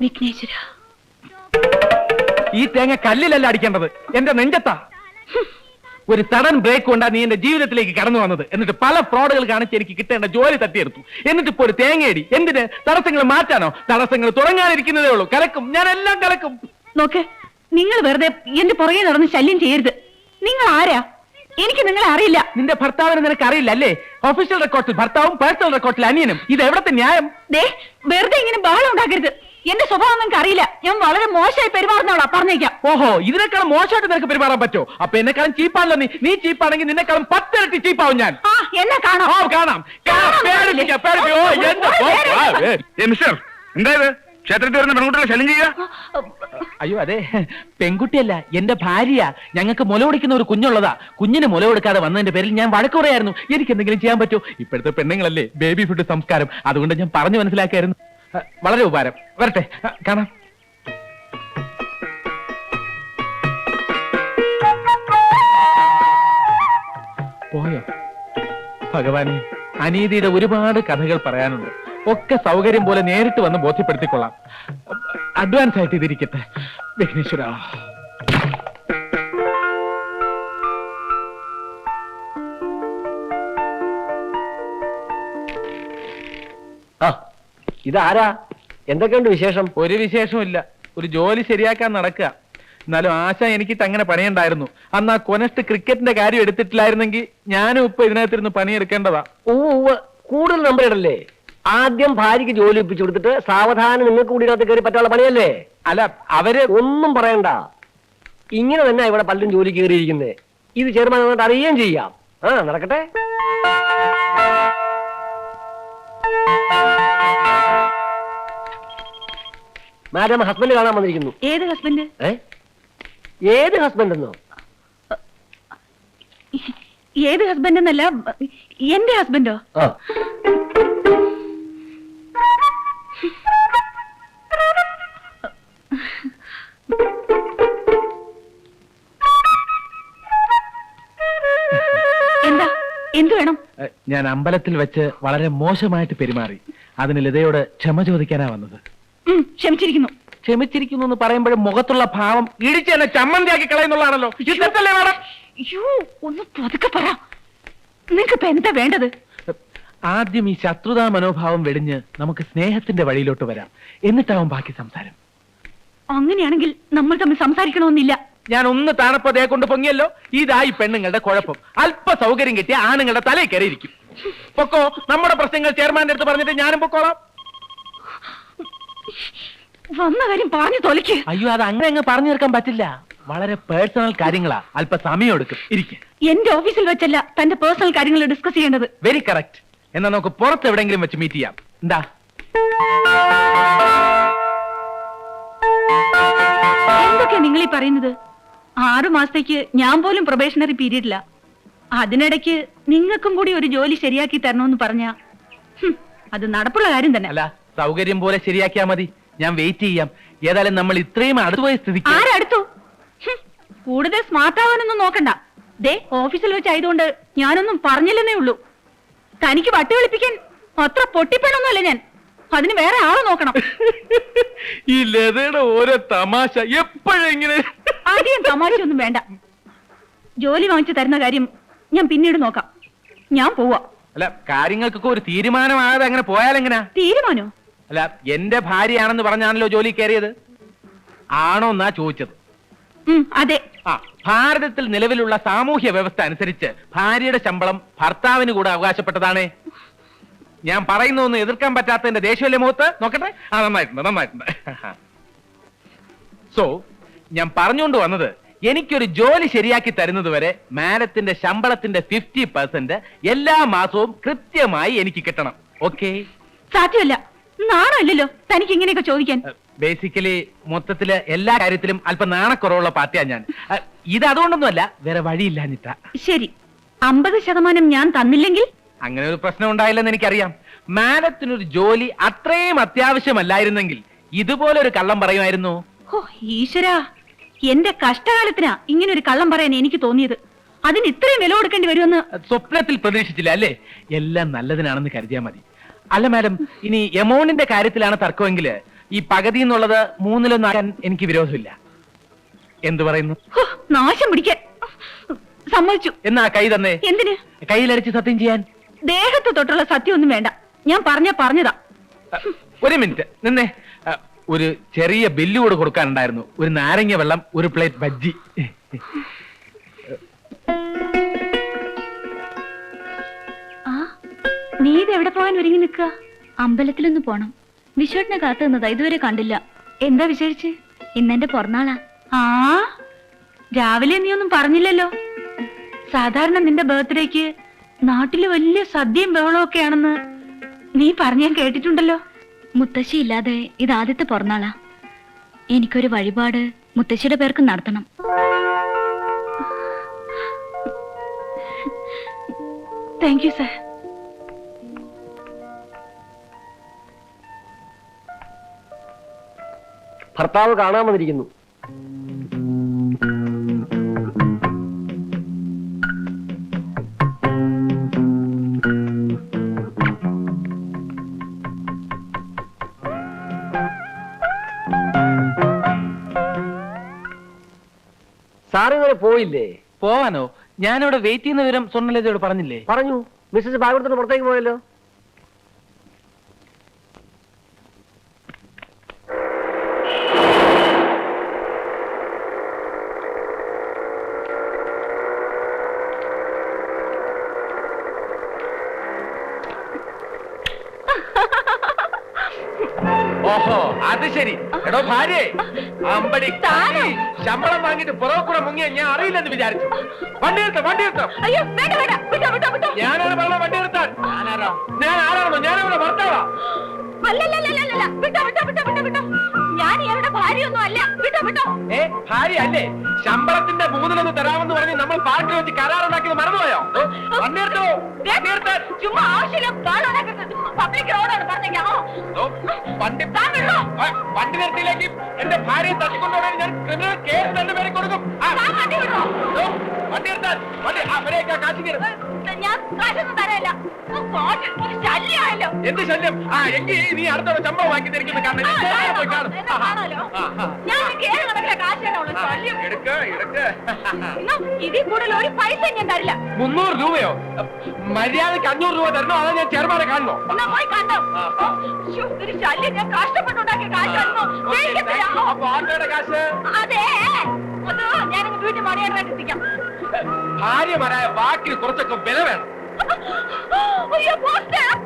വിഘ്നേശ്വര, ഈ തേങ്ങ കല്ലിലല്ല അടിക്കേണ്ടത്, എന്റെ നെഞ്ചത്താ. ഒരു സഡൻ ബ്രേക്ക് കൊണ്ടാ നീ എന്റെ ജീവിതത്തിലേക്ക് കടന്നു വന്നത്. എന്നിട്ട് പല ഫ്രോഡുകൾ കാണിച്ച് എനിക്ക് കിട്ടേണ്ട ജോലി തട്ടിയെടുത്തു. എന്നിട്ട് ഇപ്പോ ഒരു തേങ്ങയടി. എന്തിന്? തടസ്സങ്ങൾ മാറ്റാനോ? തടസ്സങ്ങൾ തുടങ്ങാനിരിക്കുന്നതേ ഉള്ളൂ. കലക്കും, ഞാൻ എല്ലാം കലക്കും. നോക്ക്, നിങ്ങൾ വെറുതെ എന്റെ പുറകെ നടന്ന് ശല്യം ചെയ്യരുത്. നിങ്ങൾ ആരാ? എനിക്ക് നിങ്ങളെ അറിയില്ല. നിന്റെ ഭർത്താവിനെ നിനക്ക് അറിയില്ല അല്ലേ? ഒഫീഷ്യൽ റെക്കോർഡിൽ ഭർത്താവും പേഴ്സണൽ റെക്കോർഡിൽ അനിയനും. ഇത് എവിടത്തെ ന്യായം? വെറുതെ ഇങ്ങനെ ബഹളം ഉണ്ടാക്കരുത്. എന്റെ സ്വഭാവം നിങ്ങൾക്ക് അറിയില്ല. ഞാൻ വളരെ മോശമായി പെരുമാറുന്നവളാ, പറഞ്ഞേക്കാം. ഓഹോ, ഇതിനേക്കാളും മോശമായിട്ട് നിനക്ക് പെരുമാറാൻ പറ്റോ? അപ്പൊ എന്നെക്കാളും ചീപ്പാണല്ലോ നീ. നീ ചീപ്പാണെങ്കിൽ നിന്നെക്കാളും 10 ഇരട്ടി ചീപ്പാവും ഞാൻ. എന്നെ കാണാം. കാണാം. എന്തായത് ക്ഷേത്രത്തിൽ വരുന്ന പെൺകുട്ടികളെ ശല്യം ചെയ്യുക? അയ്യോ അതെ, പെൺകുട്ടിയല്ല, എന്റെ ഭാര്യ. ഞങ്ങൾക്ക് മുല കൊടുക്കുന്ന ഒരു കുഞ്ഞുള്ളതാ. കുഞ്ഞിന് മുല കൊടുക്കാതെ വന്നതിന്റെ പേരിൽ ഞാൻ വഴക്ക് പറയായിരുന്നു. എനിക്ക് എന്തെങ്കിലും ചെയ്യാൻ പറ്റുമോ? ഇപ്പോഴത്തെ പെണ്ണുങ്ങളല്ലേ ബേബി ഫുഡ് സംസ്കാരം. അതുകൊണ്ട് ഞാൻ പറഞ്ഞു മനസ്സിലാക്കായിരുന്നു. വളരെ ഉപകാരം. വരട്ടെ, കാണാം. പോയോ? ഭഗവാനെ, അനീതിയുടെ ഒരുപാട് കഥകൾ പറയാനുണ്ട്. ഒക്കെ സൗകര്യം പോലെ നേരിട്ട് വന്ന് ബോധ്യപ്പെടുത്തിക്കൊള്ളാം. അഡ്വാൻസ് ആയിട്ട് ഇതിരിക്കട്ടെ. വിഘ്നേശ്വര, ഇതാരാ? എന്തൊക്കെയുണ്ട് വിശേഷം? ഒരു വിശേഷമില്ല. ഒരു ജോലി ശരിയാക്കാൻ നടക്കുക. എന്നാലും ആശ എനിക്ക് അങ്ങനെ പണിയുണ്ടായിരുന്നു. അന്ന് ആ കൊനസ്റ്റ് ക്രിക്കറ്റിന്റെ കാര്യം എടുത്തിട്ടില്ലായിരുന്നെങ്കിൽ ഞാനും ഇപ്പൊ ഇതിനകത്തിരുന്ന് പണിയെടുക്കേണ്ടതാ. കൂടുതൽ നമ്പർ ഇടല്ലേ? ആദ്യം ഭാര്യയ്ക്ക് ജോലി ഒപ്പിച്ചു കൊടുത്തിട്ട് സാവധാനം നിങ്ങൾക്ക് കൂടി ഇതിനകത്ത് കയറി പറ്റാനുള്ള പണിയല്ലേ? അല്ല, അവര് ഒന്നും പറയണ്ട. ഇങ്ങനെ തന്നെ ഇവിടെ പലരും ജോലി കയറിയിരിക്കുന്നത്. ഇത് ചെയർമാൻ വന്നിട്ട് അറിയുകയും ചെയ്യാം. നടക്കട്ടെ. മാഡം, ഹസ്ബൻഡ് കാണാൻ വന്നിരിക്കുന്നു. ഏത് ഹസ്ബൻഡ്? ഏത് ഹസ്ബൻഡ് എന്നോ? ഏത് ഹസ്ബൻഡ് എന്നല്ല, എന്റെ ഹസ്ബൻഡോ? എന്താ? എന്തു വേണം? ഞാൻ അമ്പലത്തിൽ വെച്ച് വളരെ മോശമായിട്ട് പെരുമാറി. അതിന് ലതയോട് ക്ഷമ ചോദിക്കാനാ വന്നത്. ക്ഷമിച്ചിരിക്കുന്നു. ക്ഷമിച്ചിരിക്കുന്നു എന്ന് പറയുമ്പോഴും മുഖത്തുള്ള ഭാവം ഇടിച്ച് എന്നെ ചമ്മന്തിയാക്കി കളയുന്നുള്ളതാണല്ലോ. ഇതല്ലേ മാഡം? അയ്യോ, ഒന്ന് പതുക്കെ പറ. നിങ്ങൾക്കിപ്പോ എന്താ വേണ്ടത്? ആദ്യം ഈ ശത്രുതാ മനോഭാവം വെടിഞ്ഞ് നമുക്ക് സ്നേഹത്തിന്റെ വഴിയിലോട്ട് വരാം. എന്നിട്ടാവും ബാക്കി സംസാരം. അങ്ങനെയാണെങ്കിൽ നമ്മൾ തമ്മിൽ സംസാരിക്കണമെന്നില്ല. ഞാൻ ഒന്ന് താണപ്പതേ കൊണ്ട് പൊങ്ങിയല്ലോ. ഇതായി പെണ്ണുങ്ങളുടെ കുഴപ്പം. അല്പ സൗകര്യം കിട്ടിയ ആണുങ്ങളുടെ തലയിൽ കയറിയിരിക്കും. പൊക്കോ, നമ്മുടെ പ്രശ്നങ്ങൾ ചെയർമാന്റെ അടുത്ത് പറഞ്ഞിട്ട് ഞാനും പൊക്കോളാം. വന്ന കാര്യം പറഞ്ഞു തൊലയ്ക്ക്. അയ്യോ, അത് അങ്ങനെ അങ്ങ് പറഞ്ഞു തീർക്കാൻ പറ്റില്ല. വളരെ പേഴ്സണൽ കാര്യങ്ങളാ. അല്പ സമയം എടുക്കും. ഇരിക്കും. എന്റെ ഓഫീസിൽ വെച്ചല്ല തന്റെ പേഴ്സണൽ കാര്യങ്ങൾ ഡിസ്കസ് ചെയ്യേണ്ടത്. Very correct. എന്നാ നമുക്ക് പുറത്ത് എവിടെയെങ്കിലും വെച്ച് മീറ്റ് ചെയ്യാം. എന്താ? എന്തൊക്കെയാ നിങ്ങൾ ഈ പറയുന്നത്? 6 മാസത്തേക്ക് ഞാൻ പോലും പ്രൊബേഷണറി പീരീഡില്ല. അതിനിടയ്ക്ക് നിങ്ങൾക്കും കൂടി ഒരു ജോലി ശരിയാക്കി തരണമെന്ന് പറഞ്ഞാ അത് നടപ്പുള്ള കാര്യം തന്നെ. അല്ല, സൗകര്യം പോലെ ശരിയാക്കിയാ മതി. ഞാൻ വെയിറ്റ് ചെയ്യാം. ഏതായാലും നമ്മൾ ഇത്രയും അടുത്തുപോയ സ്ഥിതിക്ക്. ആരടുത്തു? കൂടുതൽ സ്മാർട്ട് ആവാനൊന്നും നോക്കണ്ട. ഓഫീസിൽ വെച്ചായതുകൊണ്ട് ഞാനൊന്നും പറഞ്ഞില്ലെന്നേ ഉള്ളൂ. തനിക്ക് വട്ടി വിളിപ്പിക്കാൻ അത്ര പൊട്ടിപ്പണൊന്നുമല്ല ഞാൻ. അതിന് വേറെ ആളെ നോക്കണം. ഈ ലതയുടെ ഓരോ തമാശ എപ്പോഴെങ്ങനെ. ആദ്യം തമാശയൊന്നും വേണ്ട. ജോലി വാങ്ങിച്ചു തരുന്ന കാര്യം ഞാൻ പിന്നീട് നോക്കാം. ഞാൻ പോവാ. അല്ല, കാര്യങ്ങൾക്കൊക്കെ ഒരു തീരുമാനമാകാതെ അങ്ങനെ പോയാലെങ്ങനാ? തീരുമാനോ? അല്ല, എന്റെ ഭാര്യയാണെന്ന് പറഞ്ഞാണല്ലോ ജോലി കയറിയത്. ആണോ എന്നാ ചോദിച്ചത്. അതെ. ഭാരതത്തിൽ നിലവിലുള്ള സാമൂഹ്യ വ്യവസ്ഥ അനുസരിച്ച് ഭാര്യയുടെ ശമ്പളം ഭർത്താവിന് കൂടെ അവകാശപ്പെട്ടതാണ്. ഞാൻ പറയുന്നൊന്നും എതിർക്കാൻ പറ്റാത്തതിന്റെ ദേഷ്യമല്ലേ മുഖത്ത്? നോക്കട്ടെ. നന്നായിട്ടുണ്ട്. സോ ഞാൻ പറഞ്ഞുകൊണ്ട് വന്നത്, എനിക്കൊരു ജോലി ശരിയാക്കി തരുന്നത് വരെ മാഡത്തിന്റെ ശമ്പളത്തിന്റെ 50% എല്ലാ മാസവും കൃത്യമായി എനിക്ക് കിട്ടണം. ഓക്കെ? സാധ്യമല്ല. നാണമല്ലല്ലോ തനിക്ക് ഇങ്ങനെയൊക്കെ ചോദിക്കാൻ. ബേസിക്കലി മൊത്തത്തില് എല്ലാ കാര്യത്തിലും അല്പം നാണക്കുറവുള്ള പാർട്ടിയാ ഞാൻ. ഇത് അതുകൊണ്ടൊന്നുമല്ല, വേറെ വഴിയില്ലാഞ്ഞിട്ടാ. ശരി, 50% ഞാൻ തന്നില്ലെങ്കിൽ? അങ്ങനെ ഒരു പ്രശ്നം ഉണ്ടായില്ലെന്ന് എനിക്കറിയാം. മാഡത്തിനൊരു ജോലി അത്രയും അത്യാവശ്യമല്ലായിരുന്നെങ്കിൽ ഇതുപോലെ ഒരു കള്ളം പറയുമായിരുന്നു. ഓ ഈശ്വരാ, എന്റെ കഷ്ടകാലത്തിനാ ഇങ്ങനെ ഒരു കള്ളം പറയാൻ എനിക്ക് തോന്നിയത്. അതിന് ഇത്രയും വില കൊടുക്കേണ്ടി വരുമെന്ന് സ്വപ്നത്തിൽ പ്രതീക്ഷിച്ചില്ല അല്ലേ? എല്ലാം നല്ലതിനാണെന്ന് കരുതിയാൽ മതി. അല്ല മാഡം, ഇനി എമൗണ്ടിന്റെ കാര്യത്തിലാണ് തർക്കമെങ്കിൽ ഈ പകുതി എന്നുള്ളത് 3-1 എനിക്ക് വിരോധമില്ല. എന്തു പറയുന്നു? ഹോ, നാശം പിടിക്കാൻ. സമ്മതിച്ചു. എന്നാ കൈ തന്നെ. എന്തിന്? കയ്യിലടിച്ച് സത്യം ചെയ്യാൻ. ദേഹത്ത് തൊട്ടുള്ള സത്യം ഒന്നും വേണ്ട. ഞാൻ പറഞ്ഞതാ. ഒരു മിനിറ്റ് നിന്നേ. ഒരു ചെറിയ ബില്ല് കൂടെ കൊടുക്കാനുണ്ടായിരുന്നു. ഒരു നാരങ്ങ വെള്ളം, ഒരു പ്ലേറ്റ് ബജ്ജി. നീ ഇത് എവിടെ പോകാൻ ഒരുങ്ങി നിൽക്കുക? അമ്പലത്തിലൊന്ന് പോണം. വിശ്വട്ടിനെ കാത്തു നിന്നതാ, ഇതുവരെ കണ്ടില്ല. എന്താ വിശേഷിച്ച്? ഇന്നെന്റെ പിറന്നാളാ. ആ, രാവിലെ നീ ഒന്നും പറഞ്ഞില്ലല്ലോ. സാധാരണ നിന്റെ ബർത്ത്ഡേക്ക് നാട്ടില് വലിയ സദ്യയും ബഹളവും ഒക്കെയാണെന്ന് നീ പറഞ്ഞാൻ കേട്ടിട്ടുണ്ടല്ലോ. മുത്തശ്ശി ഇല്ലാതെ ഇത് ആദ്യത്തെ പിറന്നാളാ. എനിക്കൊരു വഴിപാട് മുത്തശ്ശിയുടെ പേർക്ക് നടത്തണം. Thank you sir. ഭർത്താവ് കാണാൻ വന്നിരിക്കുന്നു. സാറിങ്ങനെ പോയില്ലേ? പോവാനോ? ഞാനിവിടെ വെയിറ്റ് ചെയ്യുന്ന വിവരം സ്വർണ്ണലതയോട് പറഞ്ഞില്ലേ? പറഞ്ഞു. മിസ്സസ് ഭാഗവതത്തിന് പുറത്തേക്ക് പോയല്ലോ. ഓഹോ, അത് ശരി. എടോ ഭാര്യ, അമ്പടി ശമ്പളം വാങ്ങിട്ട് പുറകെ കൂടെ മുങ്ങിയ ഞാൻ അറിയില്ലെന്ന് വിചാരിച്ചു. വണ്ടി നിർത്താം. അയ്യോ വേണ്ട വേണ്ട, വിട്ടോ വിട്ടോ വിട്ടോ. ഞാനാണ് പറഞ്ഞ വണ്ടി നിർത്താൻ. ഞാൻ ആരാണോ? ഞാനവിടെ ഭർത്താവാ. അല്ലല്ലല്ലല്ല, വിട്ടോ വിട്ടോ വിട്ടോ വിട്ടോ വിട്ടോ. ഞാൻ ഇവരുടെ ഭാര്യയൊന്നും അല്ല. വിട്ടോ വിട്ടോ. ഭാര്യ അല്ലേ? ശമ്പളത്തിന്റെ 3-1 തരാമെന്ന് പറഞ്ഞ് നമ്മൾ പാർട്ടി വെച്ച് കരാറുണ്ടാക്കിയത് മറന്നുപോയോ? വണ്ടി നിർത്തോ? ചുമ്മാ ആവശ്യമില്ല പബ്ലിക് റോഡാണ് പറഞ്ഞേക്കാമോ? വണ്ടി നിർത്തിയില്ലെങ്കിൽ എന്റെ ഭാര്യയെ തട്ടിക്കൊണ്ടുപോകാൻ ഞാൻ ക്രിമിനൽ കേസ് 2 പേരെ കൊടുക്കും. വണ്ടി നിർത്താൻ. അവരെയൊക്കെ കാശ് കയറും. ഞാൻ കാശൊന്നും തരല്ല. ശല്യമായല്ലോ. എന്ത് ശല്യം? എങ്കിൽ നീ അടുത്തോടെ ശമ്പളം വാങ്ങി തിരിക്കുന്ന ഇതിൽ കൂടുതൽ ഒരു പൈസ ഞാൻ തരില്ല. 300 രൂപയോ? മര്യാദക്ക് 500 രൂപ തരണോ? അതോ ഞാൻ ചെറുപാടെ കാണണോ? എന്നാ പോയി കണ്ടോ. ഒരു ശല്യം. ഞാൻ കഷ്ടപ്പെട്ടുണ്ടാക്കിയ കാശായിരുന്നു. അപ്പൊ ആരുടെ കാശ്? അതെ, അത് ഞാനിങ്ങ് വീട്ടിൽ മണിയായിട്ട് എത്തിക്കാം. ഭാര്യമാരായ വാക്കിന് കുറച്ചൊക്കെ വില വേണം.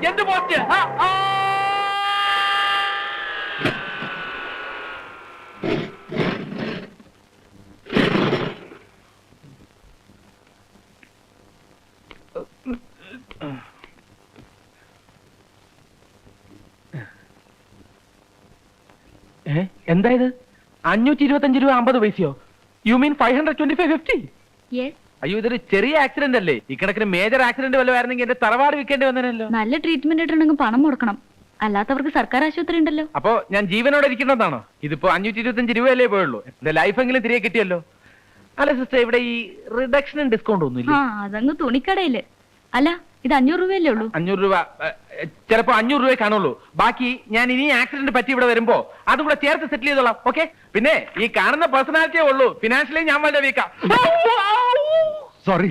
എന്ത് പോസ്റ്റ്? എന്താ ഇത്? 525 രൂപ 50 പൈസയോ? You mean 525.50? അയ്യോ, ഇതൊരു ചെറിയ ആക്സിഡന്റ് അല്ലേ? ഇക്കണക്കിന് മേജർ ആക്സിഡന്റ് വല്ലതായിരുന്നെങ്കിൽ എന്റെ തറവാട് വിൽക്കേണ്ടി വന്നേനല്ലോ. നല്ല ട്രീറ്റ്മെന്റ് ഇട്ടുണ്ടെങ്കിൽ പണം മുടക്കണം. അല്ലാത്തവർക്ക് സർക്കാർ ആശുപത്രി ഉണ്ടല്ലോ. അപ്പൊ ഞാൻ ജീവനോടെ ഇരിക്കണമെന്നാണോ? ഇതിപ്പോ 525 രൂപയല്ലേ പോയുള്ളൂ. എന്റെ ലൈഫെങ്കിലും തിരികെ കിട്ടിയല്ലോ. അല്ല സിസ്റ്റർ, ഇവിടെ ഈ റിഡക്ഷനും ഡിസ്കൗണ്ട് ഒന്നുമില്ല? അതങ്ങ് തുണിക്കടയില്. അല്ല, ഇത് 500 രൂപയല്ലേ ഉള്ളൂ. 500 രൂപ ചിലപ്പോ 500 രൂപയെ കാണുള്ളൂ. ബാക്കി ഞാൻ ഇനി ആക്സിഡന്റ് പറ്റി ഇവിടെ വരുമ്പോ അതും കൂടെ ചേർത്ത് സെറ്റിൽ ചെയ്തോളാം. ഓക്കെ? പിന്നെ ഈ കാണുന്ന പേഴ്സണാലിറ്റിയേ ഉള്ളൂ. ഫിനാൻഷ്യലി ഞാൻ വളരെ വീക്കാം. സോറി.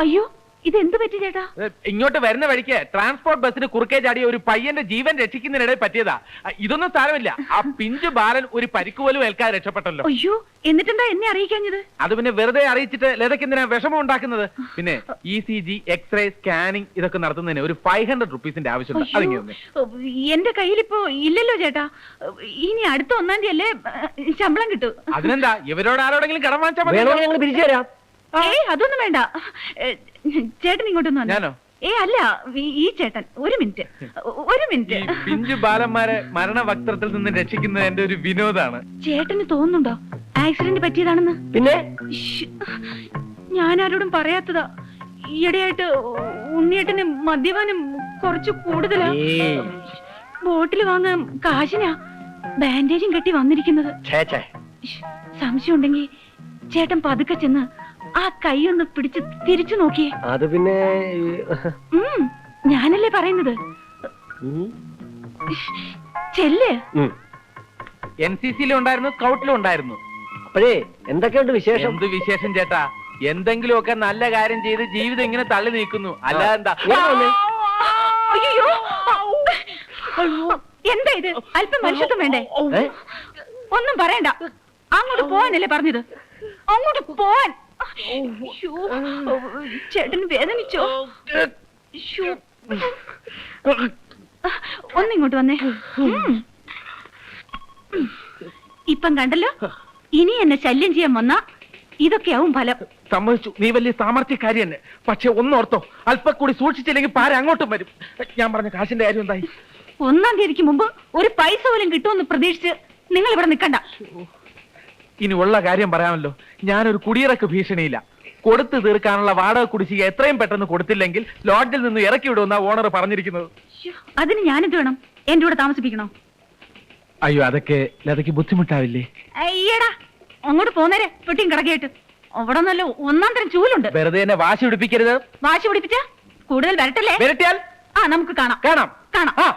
അയ്യോ, ഇതെന്ത് പറ്റി ചേട്ടാ? ഇങ്ങോട്ട് വരുന്ന വഴിക്ക് ട്രാൻസ്പോർട്ട് ബസ്സിന് കുറുക്കേ ചാടിയ ഒരു പയ്യന്റെ ജീവൻ രക്ഷിക്കുന്നതിനിടയിൽ പറ്റിയതാ. ഇതൊന്നും സാരമില്ല. ആ പിഞ്ചു ബാലൻ ഒരു പരിക്ക് പോലും ഏൽക്കാതെ രക്ഷപ്പെട്ടല്ലോ. അയ്യോ, എന്നിട്ടെന്താ എന്നെ അറിയിക്കാഞ്ഞത്? അത് പിന്നെ വെറുതെ അറിയിച്ചിട്ട് ലതയ്ക്ക് എന്തിനാ വിഷമം ഉണ്ടാക്കുന്നത്? പിന്നെ ECG, എക്സ്റേ, സ്കാനിങ് ഇതൊക്കെ നടത്തുന്നതിന് ഒരു 500 റുപ്പീസിന്റെ ആവശ്യമുണ്ട്. അതിങ്ങനെ എന്റെ കയ്യിലിപ്പോ ഇല്ലല്ലോ ചേട്ടാ. ഇനി അടുത്ത 1-ാം തീയതി അല്ലേ ശമ്പളം കിട്ടൂ. അതിനെന്താ, ഇവരോട് ആരോടെങ്കിലും കടം വാങ്ങിച്ചാൽ മതി. ഞങ്ങൾ പിരിച്ചു തരാം. അതൊന്നും വേണ്ട. ചേട്ടൻ ഇങ്ങോട്ടൊന്നും വന്നോ? ഞാനോ? അല്ല, ഈ ചേട്ടൻ. ഒരു മിനിറ്റ്. ഈ പിഞ്ചു ബാലന്മാരെ മരണവക്ത്രത്തിൽ നിന്ന് രക്ഷിക്കുന്നത് എന്റെ ഒരു വിനോദാണ്. ചേട്ടന് തോന്നുന്നുണ്ടോ ആക്സിഡന്റ് പറ്റിയതാണെന്ന്? പിന്നെ ഞാൻ ആരോടും പറയാത്തതാ. ഈയിടെയായിട്ട് ഉണ്ണിയേട്ടന് മദ്യപാനം കുറച്ച് കൂടുതലാ. ബോട്ടിൽ വാങ്ങാൻ കാശിനാ ബാൻഡേജും കെട്ടി വന്നിരിക്കുന്നത്. സംശയം ഉണ്ടെങ്കിൽ ചേട്ടൻ പതുക്കെ ചെന്ന് ആ കൈ ഒന്ന് പിടിച്ച് തിരിച്ചു നോക്കിയേ. അത് പിന്നെ ഞാനല്ലേ പറയുന്നത്. ചെല്ല്. NCC-ലും ഉണ്ടായിരുന്നു, സ്കൗട്ടിലും ഉണ്ടായിരുന്നു. അപ്പോഴേ എന്തൊക്കെയുണ്ട് വിശേഷം? എന്ത് വിശേഷം ചേട്ടാ? എന്തെങ്കിലുമൊക്കെ നല്ല കാര്യം ചെയ്ത് ജീവിതം ഇങ്ങനെ തള്ളി നീക്കുന്നു. അല്ല എന്താ? അയ്യോ, എന്താ ഇത്? അല്പം മനുഷ്യത്വം വേണ്ടേ? ഒന്നും പറയണ്ട, അങ്ങോട്ട് പോവാനല്ലേ പറഞ്ഞത്? അങ്ങോട്ട് പോവാൻ. അയ്യോ, ചേട്ടന് വേദനിച്ചോ? അയ്യോ. ഒന്നിങ്ങോട്ട് വന്നേ. ഇപ്പം കണ്ടല്ലോ, ഇനി എന്നെ ശല്യം ചെയ്യാൻ വന്ന ഇതൊക്കെയാവും ഫലം. സമ്മതിച്ചു, നീ വലിയ സാമർത്ഥ്യക്കാരി തന്നെ. പക്ഷെ ഒന്നോർത്തോ, അല്പം കൂടി സൂക്ഷിച്ചില്ലെങ്കിൽ പാര അങ്ങോട്ടും വരും. ഞാൻ പറഞ്ഞ കാശിന്റെ കാര്യം എന്തായി? 1-ാം തീയതിക്ക് മുമ്പ് ഒരു പൈസ പോലും കിട്ടുമെന്ന് പ്രതീക്ഷിച്ച് നിങ്ങൾ ഇവിടെ നിൽക്കണ്ട. ഇനി ഉള്ള കാര്യം പറയാമല്ലോ. ഞാനൊരു കുടിയിറക്ക് ഭീഷണിയില്ല. കൊടുത്തു തീർക്കാനുള്ള വാടക കുടിശ്ശിക എത്രയും പെട്ടെന്ന് കൊടുത്തില്ലെങ്കിൽ ലോഡ്ജിൽ നിന്ന് ഇറക്കി വിടുമെന്നാ ഓണർ പറഞ്ഞിരിക്കുന്നത്. അതിന് ഞാനെന്ത് വേണം? എന്റെ കൂടെ താമസിപ്പിക്കണോ? അയ്യോ, അതൊക്കെ ബുദ്ധിമുട്ടാവില്ലേ? അയ്യടാ, അങ്ങോട്ട് പോന്നേരെ പെട്ടിയും കിടക്കയിട്ട്. അവിടെ നല്ല 1-ാം തരം ചൂലുണ്ട്. വെറുതെ എന്നെ വാശി പിടിപ്പിക്കരുത്. വാശി പിടിപ്പിച്ച കൂടുതൽ വരട്ടല്ലേ? വരട്ടിയാൽ നമുക്ക് കാണാം. കാണാം. കാണാം. ആ